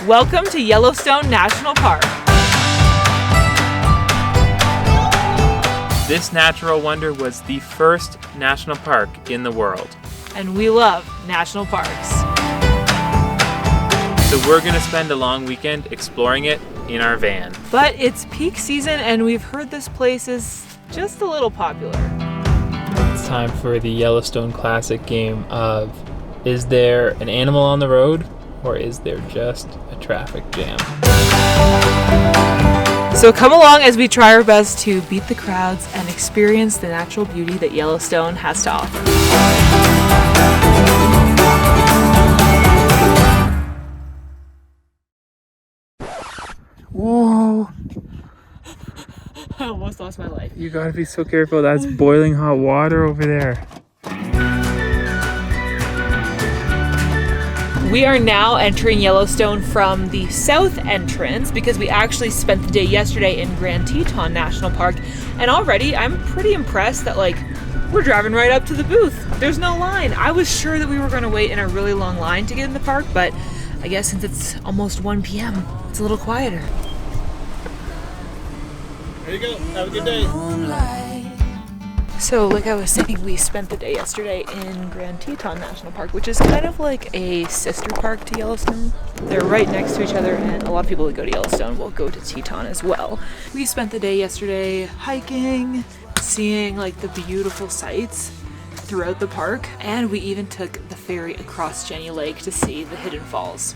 Welcome to Yellowstone National Park. This natural wonder was the first national park in the world. And we love national parks. So we're going to spend a long weekend exploring it in our van. But it's peak season and we've heard this place is just a little popular. It's time for the Yellowstone classic game of, is there an animal on the road or is there just a traffic jam? So come along as we try our best to beat the crowds and experience the natural beauty that Yellowstone has to offer. Whoa! I almost lost my life. You gotta be so careful. That's boiling hot water over there. We are now entering Yellowstone from the south entrance because we actually spent the day yesterday in Grand Teton National Park, and already I'm pretty impressed that we're driving right up to the booth. There's no line. I was sure that we were going to wait in a really long line to get in the park, but I guess since it's almost 1 p.m., it's a little quieter. There you go. Have a good day. So like I was saying, we spent the day yesterday in Grand Teton National Park, which is kind of like a sister park to Yellowstone. They're right next to each other, and a lot of people that go to Yellowstone will go to Teton as well. We spent the day yesterday hiking, seeing the beautiful sights throughout the park, and we even took the ferry across Jenny Lake to see the hidden falls.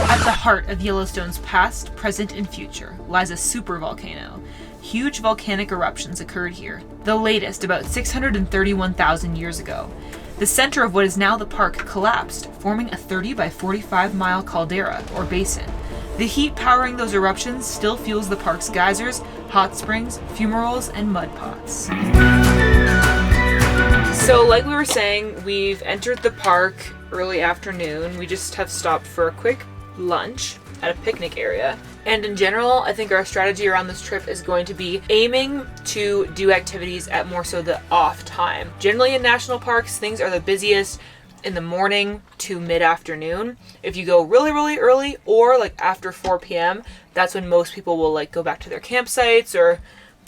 At the heart of Yellowstone's past, present, and future lies a supervolcano. Huge volcanic eruptions occurred here, the latest about 631,000 years ago. The center of what is now the park collapsed, forming a 30 by 45 mile caldera, or basin. The heat powering those eruptions still fuels the park's geysers, hot springs, fumaroles, and mud pots. So like we were saying, we've entered the park early afternoon. We just have stopped for a quick lunch at a picnic area. And in general, I think our strategy around this trip is going to be aiming to do activities at more so the off time. Generally in national parks, things are the busiest in the morning to mid-afternoon. If you go really, really early or after 4 p.m., that's when most people will go back to their campsites or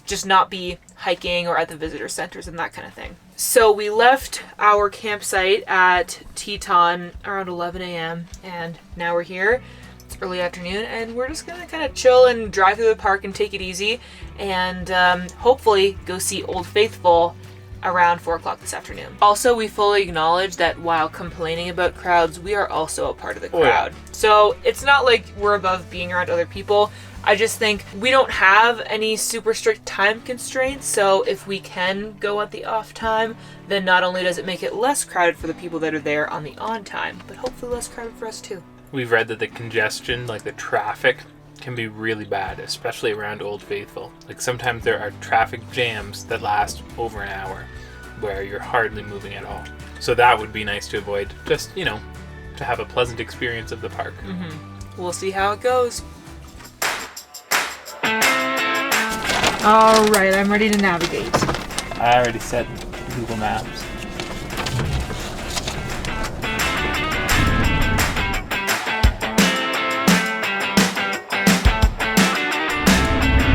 just not be hiking or at the visitor centers and that kind of thing. So we left our campsite at Teton around 11 a.m. and now we're here. It's early afternoon and we're just gonna kind of chill and drive through the park and take it easy and hopefully go see Old Faithful around 4 o'clock this afternoon. Also, we fully acknowledge that while complaining about crowds, we are also a part of the crowd. Oh, yeah. So it's not like we're above being around other people. I just think we don't have any super strict time constraints, so if we can go at the off time, then not only does it make it less crowded for the people that are there on the on time, but hopefully less crowded for us too. We've read that the congestion, the traffic, can be really bad, especially around Old Faithful. Sometimes there are traffic jams that last over an hour where you're hardly moving at all. So that would be nice to avoid, just, to have a pleasant experience of the park. Mm-hmm. We'll see how it goes. All right, I'm ready to navigate. I already set Google Maps.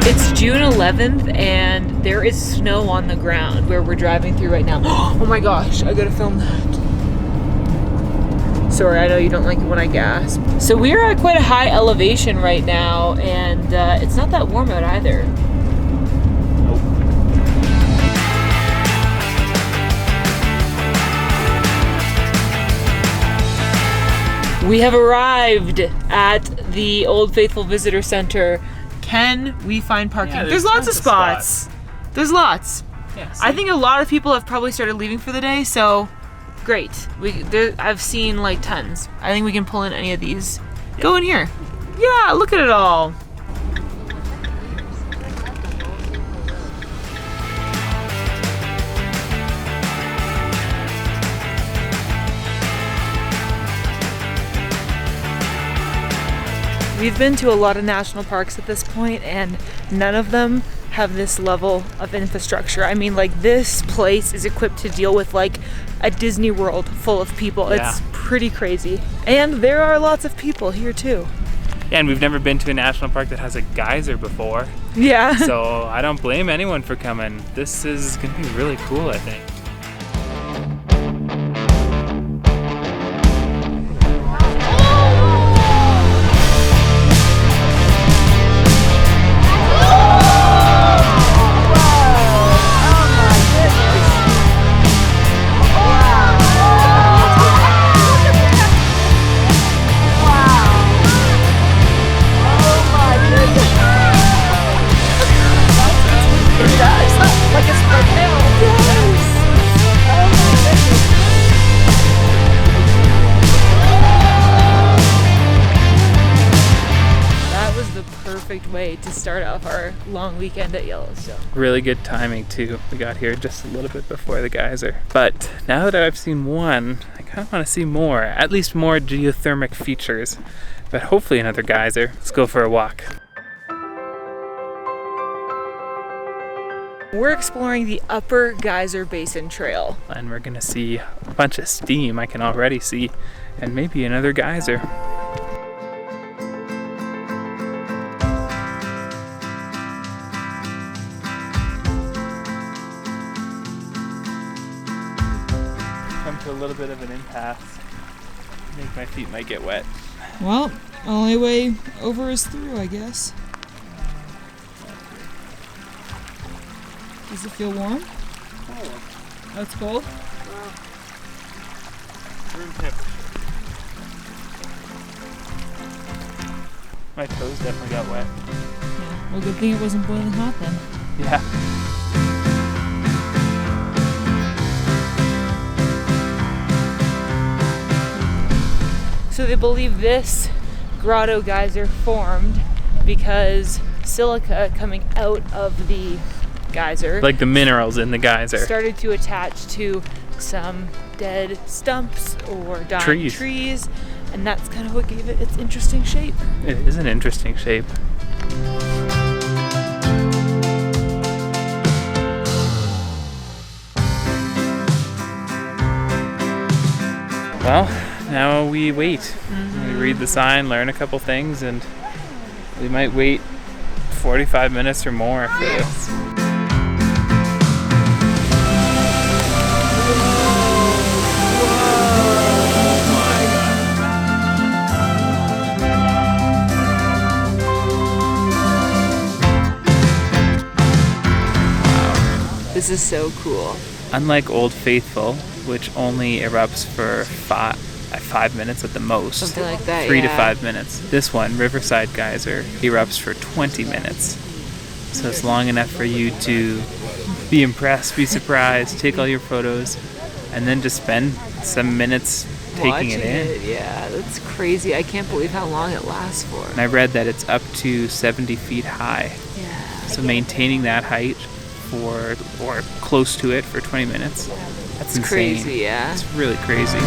It's June 11th and there is snow on the ground where we're driving through right now. Oh my gosh, I gotta film that. Sorry, I know you don't like it when I gasp. So we are at quite a high elevation right now and it's not that warm out either. We have arrived at the Old Faithful Visitor Center. Can we find parking? Yeah, there's lots of spots. There's lots. Yeah, I think a lot of people have probably started leaving for the day, so great. I've seen tons. I think we can pull in any of these. Yeah. Go in here. Yeah, look at it all. We've been to a lot of national parks at this point, and none of them have this level of infrastructure. I mean, like, this place is equipped to deal with like a Disney World full of people. Yeah. It's pretty crazy. And there are lots of people here too. Yeah, and we've never been to a national park that has a geyser before. Yeah. So I don't blame anyone for coming. This is gonna be really cool, I think. Way to start off our long weekend at Yellowstone. Really good timing too. We got here just a little bit before the geyser. But now that I've seen one, I kind of want to see more. At least more geothermic features. But hopefully another geyser. Let's go for a walk. We're exploring the Upper Geyser Basin Trail. And we're gonna see a bunch of steam, I can already see. And maybe another geyser. To a little bit of an impasse. I think my feet might get wet. Well, only way over is through, I guess. Does it feel warm? Cold. Oh, it's cold? Well, room temperature. My toes definitely got wet. Yeah. Well, good thing it wasn't boiling hot then. Yeah. So they believe this grotto geyser formed because silica coming out of the geyser, Like the minerals in the geyser. started to attach to some dead stumps or dying trees, and that's kind of what gave it its interesting shape. It is an interesting shape. Well, now we wait. We read the sign, learn a couple things, and we might wait 45 minutes or more for this. This is so cool. Unlike Old Faithful, which only erupts for 5 minutes at the most. Something like that, 3 to yeah. 5 minutes. This one, Riverside Geyser, erupts for 20 minutes. So it's long enough for you to be impressed, be surprised, take all your photos, and then just spend some minutes taking it in. Yeah, that's crazy. I can't believe how long it lasts for. And I read that it's up to 70 feet high. Yeah. So maintaining that height for, or close to it for 20 minutes, that's It's insane. crazy, yeah. It's really crazy.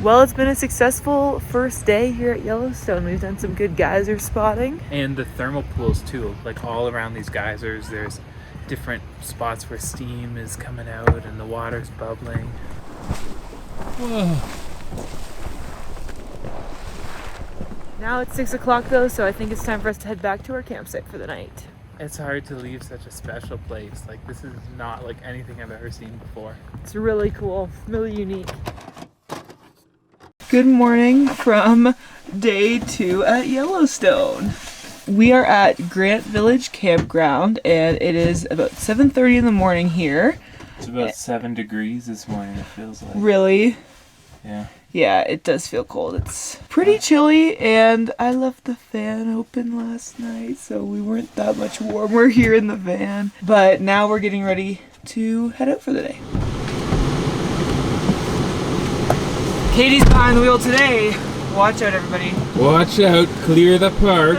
Well, it's been a successful first day here at Yellowstone. We've done some good geyser spotting. And the thermal pools too, like all around these geysers, there's different spots where steam is coming out and the water's bubbling. Whoa. Now it's 6 o'clock though, so I think it's time for us to head back to our campsite for the night. It's hard to leave such a special place. Like, this is not like anything I've ever seen before. It's really cool, really unique. Good morning from day 2 at Yellowstone. We are at Grant Village Campground and it is about 7:30 in the morning here. It's about 7 degrees this morning, it feels like. Really? Yeah. Yeah, it does feel cold. It's pretty chilly, and I left the fan open last night, so we weren't that much warmer here in the van. But now we're getting ready to head out for the day. Katie's behind the wheel today. Watch out, everybody. Watch out, clear the park.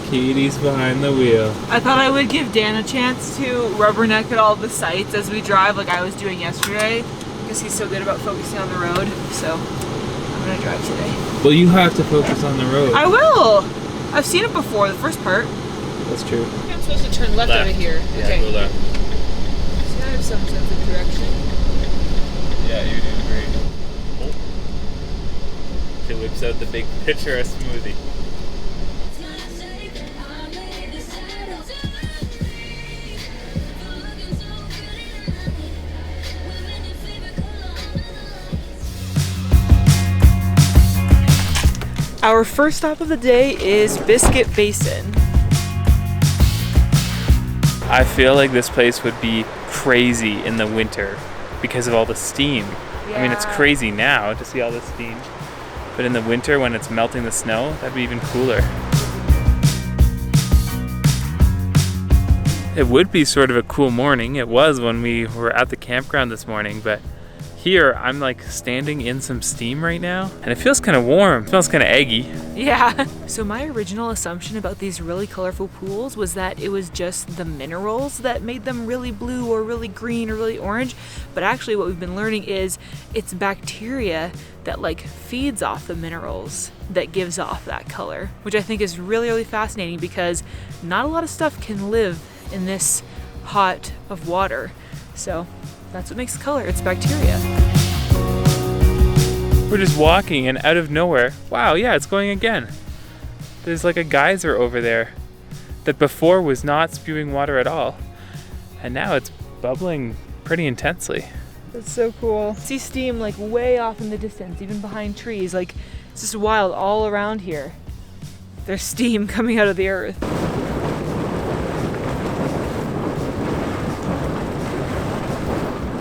Katie's behind the wheel. I thought I would give Dan a chance to rubberneck at all the sites as we drive like I was doing yesterday. because he's so good about focusing on the road. So I'm gonna drive today. Well, you have to focus on the road. I will. I've seen it before. The first part. That's true. I'm supposed to turn left out of here. Yeah, Okay. go left. See, I have some sense of direction. Yeah, you're doing great. Oh. She whips out the big pitcher of smoothie. Our first stop of the day is Biscuit Basin. I feel like this place would be crazy in the winter because of all the steam. I mean, it's Yeah. crazy now to see all the steam. But in the winter when it's melting the snow, that'd be even cooler. It would be sort of a cool morning. It was when we were at the campground this morning, but here I'm like standing in some steam right now and it feels kind of warm. It smells kind of eggy. Yeah. So my original assumption about these really colorful pools was that it was just the minerals that made them really blue or really green or really orange. But actually what we've been learning is it's bacteria that like feeds off the minerals that gives off that color, which I think is really, really fascinating because not a lot of stuff can live in this hot of water. So that's what makes the color. It's bacteria. We're just walking and out of nowhere, wow, yeah, it's going again. There's like a geyser over there that before was not spewing water at all. And now it's bubbling pretty intensely. That's so cool. See steam like way off in the distance, even behind trees. Like it's just wild all around here. There's steam coming out of the earth.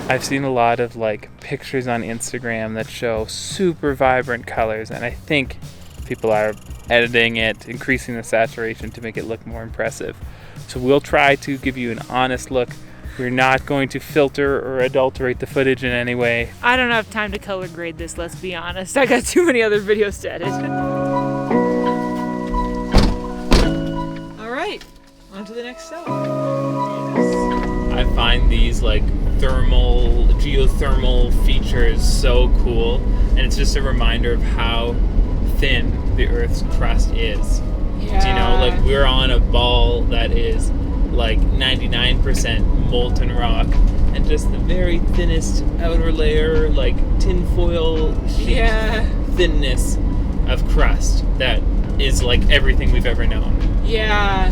I've seen a lot of like pictures on Instagram that show super vibrant colors, and I think people are editing it, increasing the saturation to make it look more impressive. So we'll try to give you an honest look. We're not going to filter or adulterate the footage in any way. I don't have time to color grade this, let's be honest. I got too many other videos to edit. All right, on to the next step. I find these like geothermal features so cool, and it's just a reminder of how thin the Earth's crust is. Yeah. Do you know, like we're on a ball that is like 99% molten rock, and just the very thinnest outer layer, like tinfoil sheet thinness of crust that is like everything we've ever known. Yeah.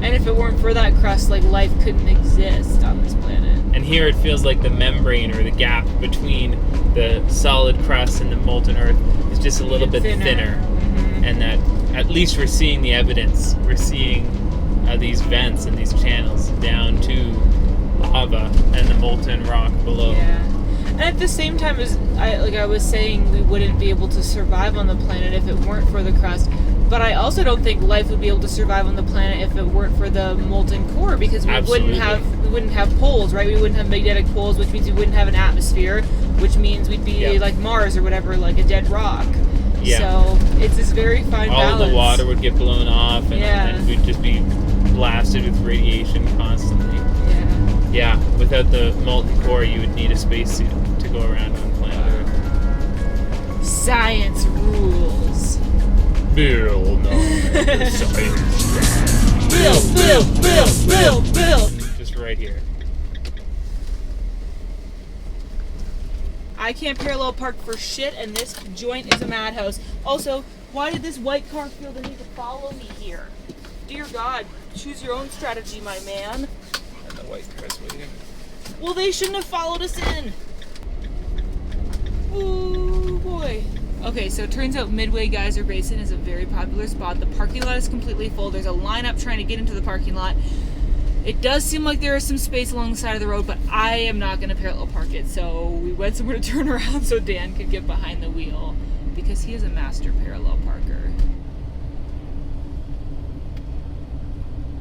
And if it weren't for that crust, like life couldn't exist on this planet. And here it feels like the membrane or the gap between the solid crust and the molten earth is just a little bit thinner. Mm-hmm. And that at least we're seeing the evidence. We're seeing these vents and these channels down to lava and the molten rock below. Yeah. And at the same time, as I was saying, we wouldn't be able to survive on the planet if it weren't for the crust. But I also don't think life would be able to survive on the planet if it weren't for the molten core, because we wouldn't have poles, right? We wouldn't have magnetic poles, which means we wouldn't have an atmosphere, which means we'd be like Mars or whatever, like a dead rock. Yeah. So it's this very fine balance. All of the water would get blown off, and we'd just be blasted with radiation constantly. Yeah, without the molten core, you would need a spacesuit to go around on planet Earth. Science rules. Bill, no. Bill. Just right here. I can't parallel park for shit, and this joint is a madhouse. Also, why did this white car feel the need to follow me here? Dear God, choose your own strategy, my man. And the white car's waiting. Well, they shouldn't have followed us in. Ooh, boy. Okay, so it turns out Midway Geyser Basin is a very popular spot. The parking lot is completely full. There's a lineup trying to get into the parking lot. It does seem like there is some space along the side of the road, but I am not going to parallel park it. So we went somewhere to turn around so Dan could get behind the wheel, because he is a master parallel parker.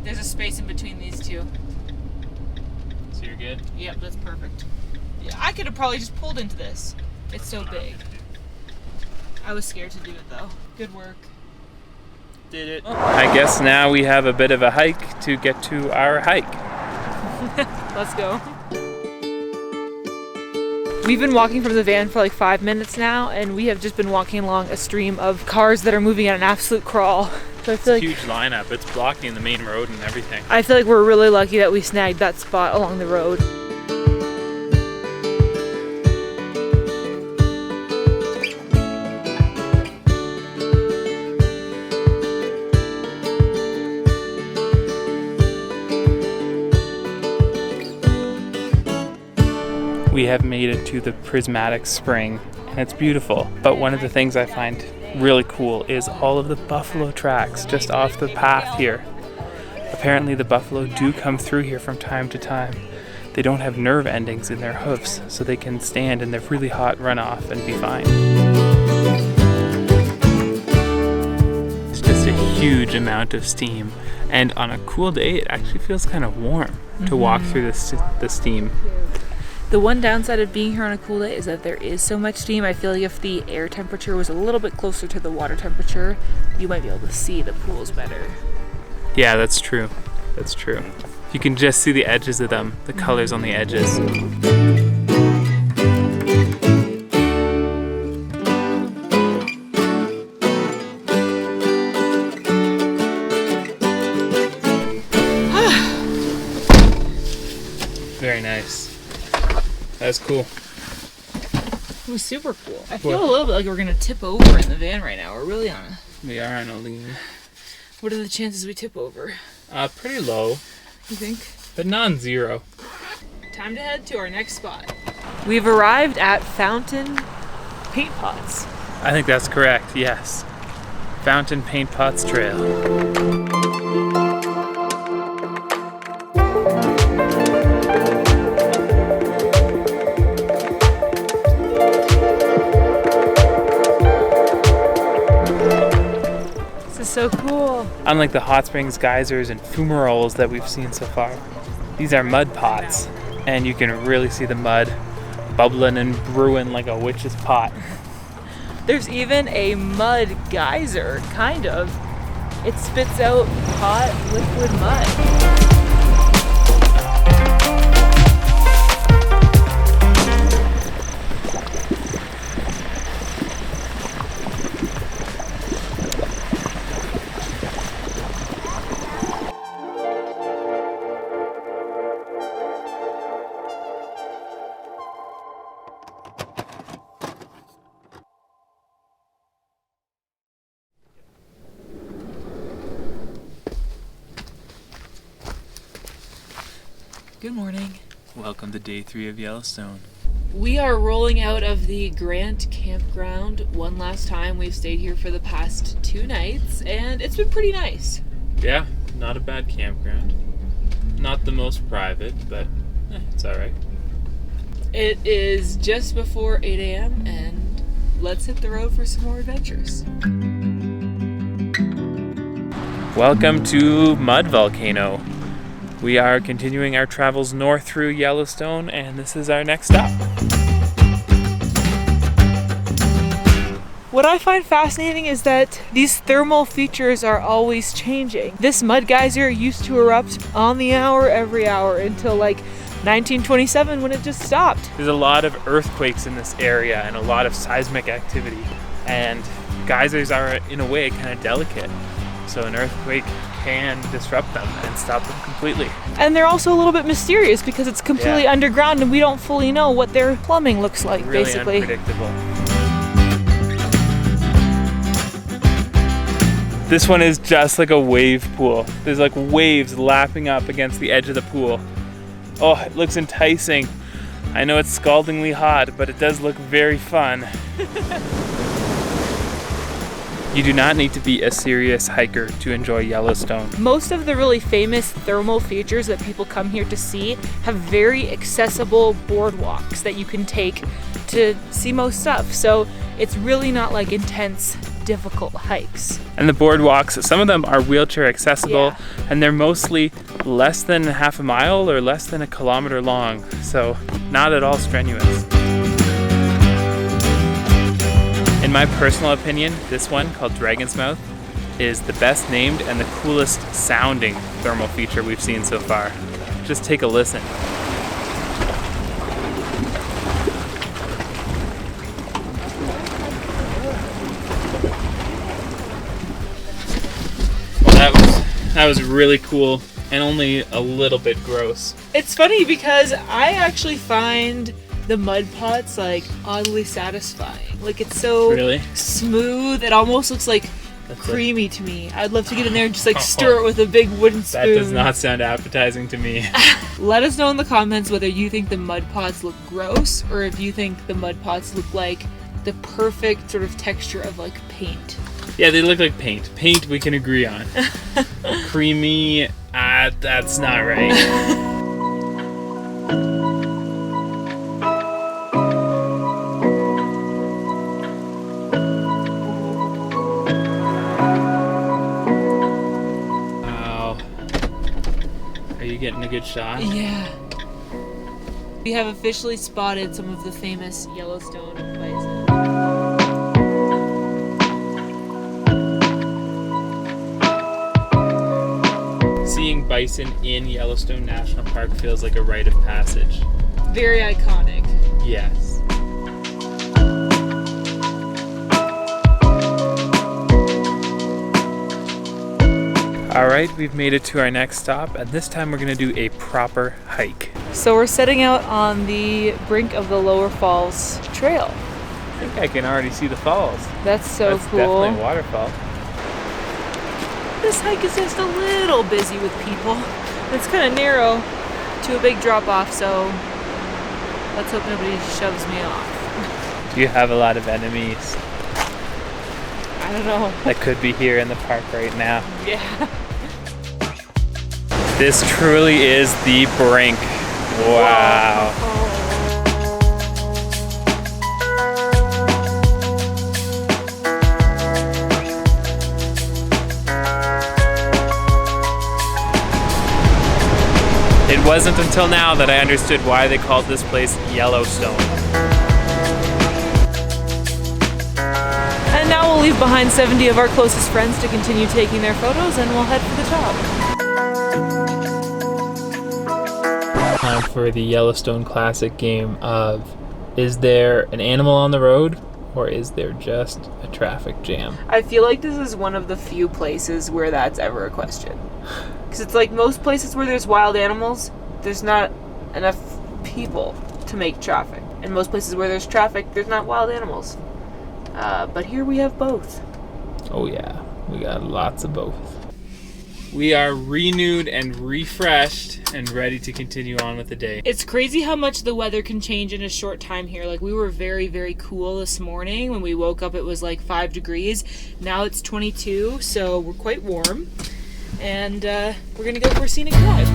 There's a space in between these two. So you're good? Yep, that's perfect. Yeah, I could have probably just pulled into this. It's so big. I was scared to do it though. Good work. Did it. I guess now we have a bit of a hike to get to our hike. Let's go. We've been walking from the van for like 5 minutes now, and we have just been walking along a stream of cars that are moving at an absolute crawl. So I feel like Huge lineup. It's blocking the main road and everything. I feel like we're really lucky that we snagged that spot along the road. We have made it to the Prismatic Spring, and it's beautiful. But one of the things I find really cool is all of the buffalo tracks just off the path here. Apparently the buffalo do come through here from time to time. They don't have nerve endings in their hoofs, so they can stand in the really hot runoff and be fine. It's just a huge amount of steam, and on a cool day it actually feels kind of warm to walk through the steam. The one downside of being here on a cool day is that there is so much steam. I feel like if the air temperature was a little bit closer to the water temperature, you might be able to see the pools better. Yeah, that's true. That's true. You can just see the edges of them, the colors on the edges. Very nice. That's cool. It was super cool. I feel a little bit like we're gonna tip over in the van right now. We're really on a... We are on a lean. What are the chances we tip over? Pretty low, You think? but non-zero. Time to head to our next spot. We've arrived at Fountain Paint Pots. I think that's correct, yes. Fountain Paint Pots Trail. So cool. Unlike the hot springs, geysers, and fumaroles that we've seen so far, these are mud pots, and you can really see the mud bubbling and brewing like a witch's pot. There's even a mud geyser, kind of. It spits out hot liquid mud. Good morning. Welcome to day 3 of Yellowstone. We are rolling out of the Grant campground one last time. We've stayed here for the past 2 nights, and it's been pretty nice. Yeah, not a bad campground. Not the most private, but it's alright. It is just before 8 a.m. and let's hit the road for some more adventures. Welcome to Mud Volcano. We are continuing our travels north through Yellowstone, and this is our next stop. What I find fascinating is that these thermal features are always changing. This mud geyser used to erupt on the hour every hour until like 1927 when it just stopped. There's a lot of earthquakes in this area and a lot of seismic activity, and geysers are in a way kind of delicate. So an earthquake can disrupt them and stop them completely. And they're also a little bit mysterious because it's completely underground and we don't fully know what their plumbing looks like, really basically. Unpredictable. This one is just like a wave pool. There's like waves lapping up against the edge of the pool. Oh, it looks enticing. I know it's scaldingly hot, but it does look very fun. You do not need to be a serious hiker to enjoy Yellowstone. Most of the really famous thermal features that people come here to see have very accessible boardwalks that you can take to see most stuff. So it's really not like intense, difficult hikes. And the boardwalks, some of them are wheelchair accessible, and they're mostly less than half a mile or less than a kilometer long. So not at all strenuous. In my personal opinion, this one, called Dragon's Mouth, is the best named and the coolest sounding thermal feature we've seen so far. Just take a listen. That was really cool and only a little bit gross. It's funny because I actually find the mud pots like oddly satisfying. Like it's so Really? smooth. It almost looks like That's creamy to me. I'd love to get in there and just like stir it with a big wooden spoon. That does not sound appetizing to me. Let us know in the comments whether you think the mud pots look gross or if you think the mud pots look like the perfect sort of texture of like paint. Yeah, they look like paint. Paint we can agree on. Creamy, that's not right. Getting a good shot. Yeah. We have officially spotted some of the famous Yellowstone bison. Seeing bison in Yellowstone National Park feels like a rite of passage. Very iconic. Yes. Alright, we've made it to our next stop, and this time we're going to do a proper hike. So we're setting out on the brink of the Lower Falls Trail. I think I can already see the falls. That's so That's cool. definitely a waterfall. This hike is just a little busy with people. It's kind of narrow to a big drop off, so let's hope nobody shoves me off. Do you have a lot of enemies I don't know. that could be here in the park right now? Yeah. This truly is the brink. Wow. It wasn't until now that I understood why they called this place Yellowstone. And now we'll leave behind 70 of our closest friends to continue taking their photos, and we'll head for the top. Time for the Yellowstone classic game of, is there an animal on the road or is there just a traffic jam? I feel like this is one of the few places where that's ever a question. Because it's like most places where there's wild animals, there's not enough people to make traffic. And most places where there's traffic, there's not wild animals. But here we have both. Oh yeah, we got lots of both. We are renewed and refreshed and ready to continue on with the day. It's crazy how much the weather can change in a short time here. Like we were very, very cool this morning. When we woke up, it was like 5 degrees. Now it's 22, so we're quite warm. And we're gonna go for a scenic drive.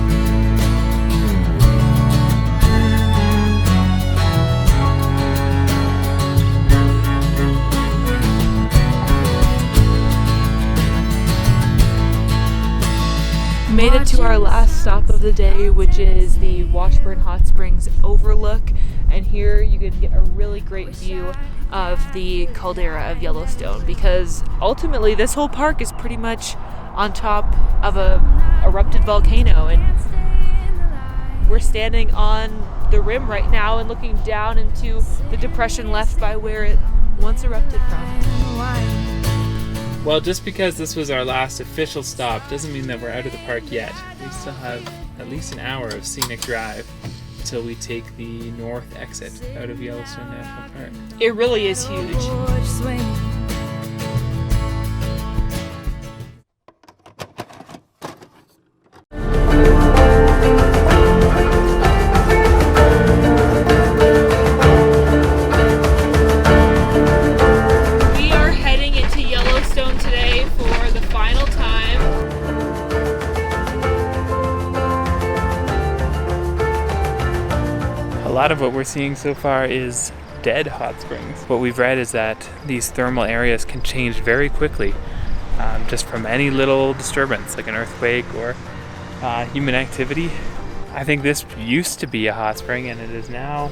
Made it to our last stop of the day, which is the Washburn Hot Springs overlook, and here you can get a really great view of the caldera of Yellowstone, because ultimately this whole park is pretty much on top of a erupted volcano, and we're standing on the rim right now and looking down into the depression left by where it once erupted from. Well, just because this was our last official stop doesn't mean that we're out of the park yet. We still have at least an hour of scenic drive until we take the north exit out of Yellowstone National Park. It really is huge. A lot of what we're seeing so far is dead hot springs. What we've read is that these thermal areas can change very quickly just from any little disturbance like an earthquake or human activity. I think this used to be a hot spring and it is now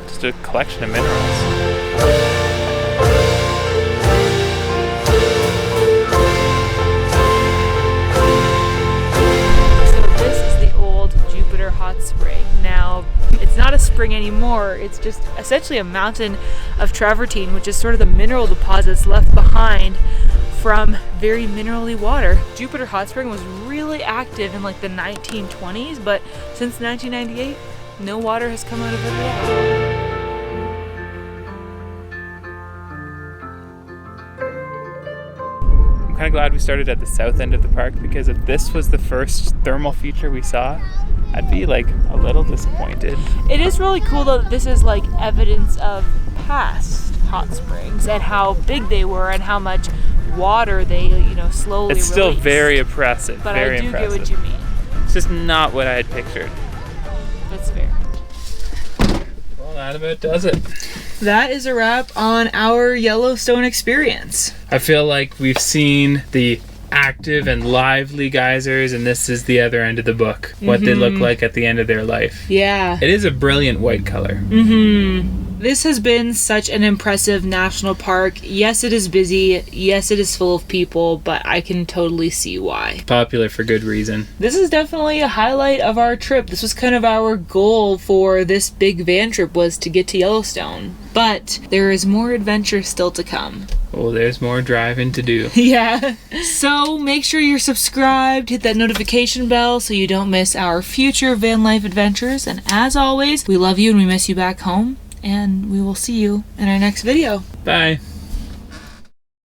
just a collection of minerals. Hot spring. Now, it's not a spring anymore, it's just essentially a mountain of travertine, which is sort of the mineral deposits left behind from very minerally water. Jupiter Hot Spring was really active in like the 1920s, but since 1998, no water has come out of it at all. I'm kind of glad we started at the south end of the park, because if this was the first thermal feature we saw, I'd be like a little disappointed. It is really cool though that this is like evidence of past hot springs and how big they were and how much water they, you know, slowly It's still released. very impressive. But very I do impressive. get what you mean. It's just not what I had pictured. That's fair. Well, that about does it. That is a wrap on our Yellowstone experience. I feel like we've seen the active and lively geysers, and this is the other end of the book. What they look like at the end of their life. Yeah. It is a brilliant white color. This has been such an impressive national park. Yes, it is busy. Yes, it is full of people, but I can totally see why. Popular for good reason. This is definitely a highlight of our trip. This was kind of our goal for this big van trip, was to get to Yellowstone. But there is more adventure still to come. Oh, there's more driving to do. Yeah. So make sure you're subscribed, hit that notification bell so you don't miss our future van life adventures. And as always, we love you and we miss you back home. And we will see you in our next video. Bye.